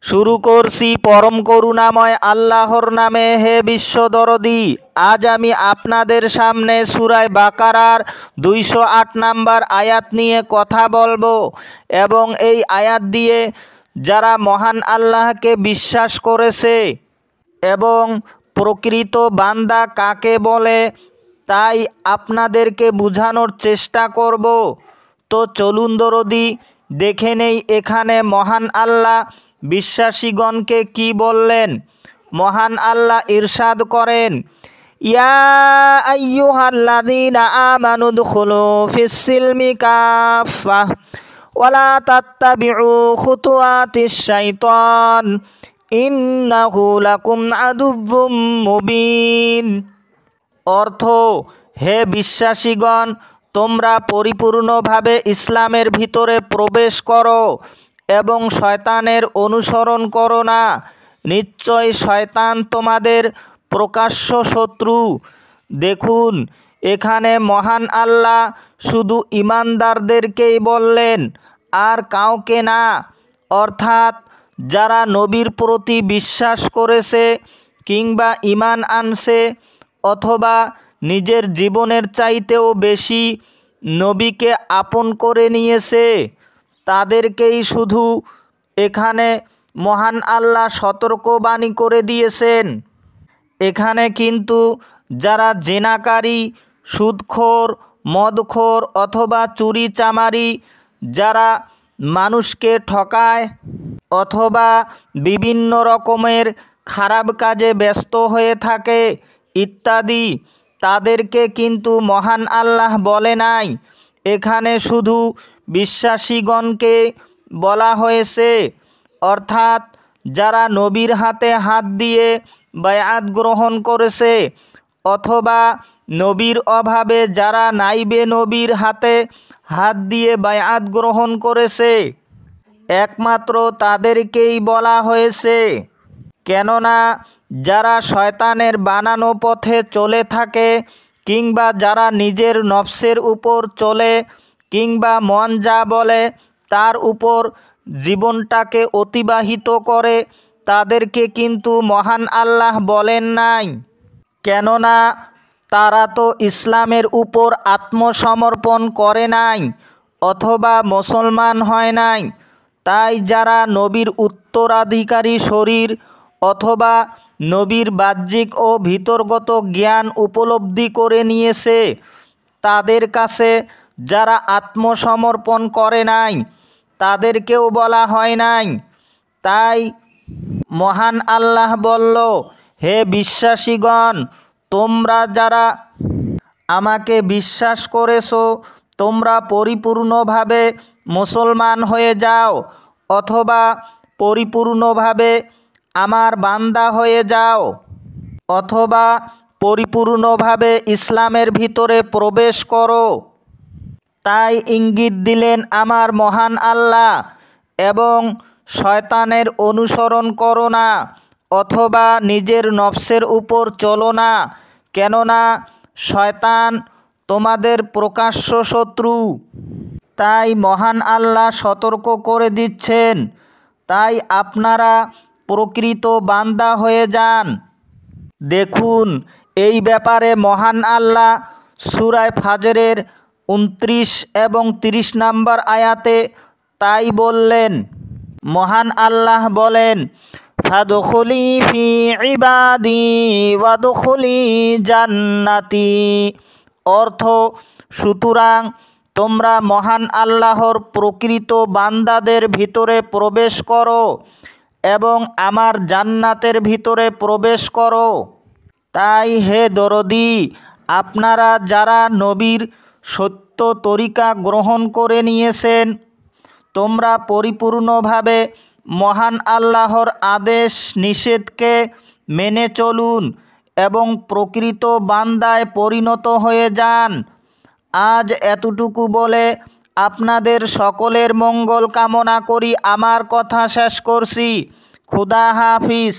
শুরু করছি পরম করুণাময় আল্লাহর নামে। হে বিশ্বদরদী, আজ আমি আপনাদের সামনে সূরা বাকারার 208 নম্বর আয়াত নিয়ে কথা বলবো এবং এই আয়াত দিয়ে যারা মহান আল্লাহকে বিশ্বাস করেছে এবং প্রকৃত বান্দা কাকে বলে তাই আপনাদেরকে বোঝানোর চেষ্টা করব। তো চলুন দরদী দেখে নেই এখানে মহান আল্লাহ বিশ্বাসীগণকে কি বললেন। মহান আল্লাহ ইরশাদ করেন, ইয়া আইয়ুহাল্লাযীনা আমানু দুখুলু ফিস-সিলমি কাফাহ ওয়ালা তাত্তাবিউ খুতুওয়াতিশ শাইতান ইন্নাহু লাকুম আদুউম মুবিন। অর্থ, হে বিশ্বাসীগণ, তোমরা পরিপূর্ণভাবে ইসলামের ভিতরে প্রবেশ করো এবং শয়তানের অনুসরণ করো না। নিশ্চয় শয়তান তোমাদের প্রকাশ্য শত্রু। দেখুন, এখানে মহান আল্লাহ শুধু ঈমানদারদেরকেই বললেন, আর কাউকে না। অর্থাৎ যারা নবীর প্রতি বিশ্বাস করেছে কিংবা ঈমান আনছে অথবা নিজের জীবনের চাইতেও বেশি নবীকে আপন করে নিয়েছে তাদেরকেই শুধু এখানে মহান আল্লাহ সতর্কবাণী করে দিয়েছেন। এখানে কিন্তু যারা জেনাকারী, সুদখোর, মদখোর অথবা চুরি চামারি, যারা মানুষকে ঠকায় অথবা বিভিন্ন রকমের খারাপ কাজে ব্যস্ত হয়ে থাকে ইত্যাদি, তাদেরকে কিন্তু মহান আল্লাহ বলে নাই। এখানে শুধু বিশ্বাসীগণকে বলা হয়েছে। অর্থাৎ যারা নবীর হাতে হাত দিয়ে বায়াত গ্রহণ করেছে অথবা নবীর অভাবে যারা নাইবে নবীর হাতে হাত দিয়ে বায়াত গ্রহণ করেছে, একমাত্র তাদেরকেই বলা হয়েছে। কেননা যারা শয়তানের বানানো পথে চলে থাকে কিংবা যারা নিজের নফসের উপর চলে কিংবা মন যা বলে তার উপর জীবনটাকে অতিবাহিত করে, তাদেরকে কিন্তু মহান আল্লাহ বলেন নাই। কেননা তারা তো ইসলামের উপর আত্মসমর্পণ করে নাই অথবা মুসলমান হয় নাই। তাই যারা নবীর উত্তরাধিকারী শরীর অথবা নবীর বাহ্যিক ও ভিতরগত জ্ঞান উপলব্ধি করে নিয়েছে, তাদের কাছে যারা আত্মসমর্পণ করে নাই তাদেরকেও বলা হয় নাই। তাই মহান আল্লাহ বলল, হে বিশ্বাসীগণ, তোমরা যারা আমাকে বিশ্বাস করেছো তোমরা পরিপূর্ণভাবে মুসলমান হয়ে যাও অথবা পরিপূর্ণভাবে আমার বান্দা হয়ে যাও অথবা পরিপূর্ণভাবে ইসলামের ভিতরে প্রবেশ করো। তাই ইঙ্গিত দিলেন আমার মহান আল্লাহ। এবং শয়তানের অনুসরণ করো না অথবা নিজের নফসের উপর চলো না, কেননা শয়তান তোমাদের প্রকাশ্য শত্রু। তাই মহান আল্লাহ সতর্ক করে দিচ্ছেন। তাই আপনারা প্রকৃত বান্দা হয়ে যান। দেখুন, এই ব্যাপারে মহান আল্লাহ সূরা ফাজরের 29 এবং 30 নম্বর আয়াতে তাই বললেন। মহান আল্লাহ বলেন, ফাদখুলি ফি ইবাদি ওয়াদখুলি জান্নাতি। অর্থ, সুতরাং তোমরা মহান আল্লাহর প্রকৃত বান্দাদের ভিতরে প্রবেশ করো এবং আমার জান্নাতের ভিতরে প্রবেশ করো। তাই হে দরদী, আপনারা যারা নবীর সত্য তরিকা গ্রহণ করে নিয়েছেন, তোমরা পরিপূর্ণভাবে মহান আল্লাহর আদেশ নিষেধকে মেনে চলুন এবং প্রকৃত বান্দায় পরিণত হয়ে যান। আজ এতটুকু বলে আপনাদের সকলের মঙ্গল কামনা করি আমার কথা শেষ করছি। খুদা হাফিজ।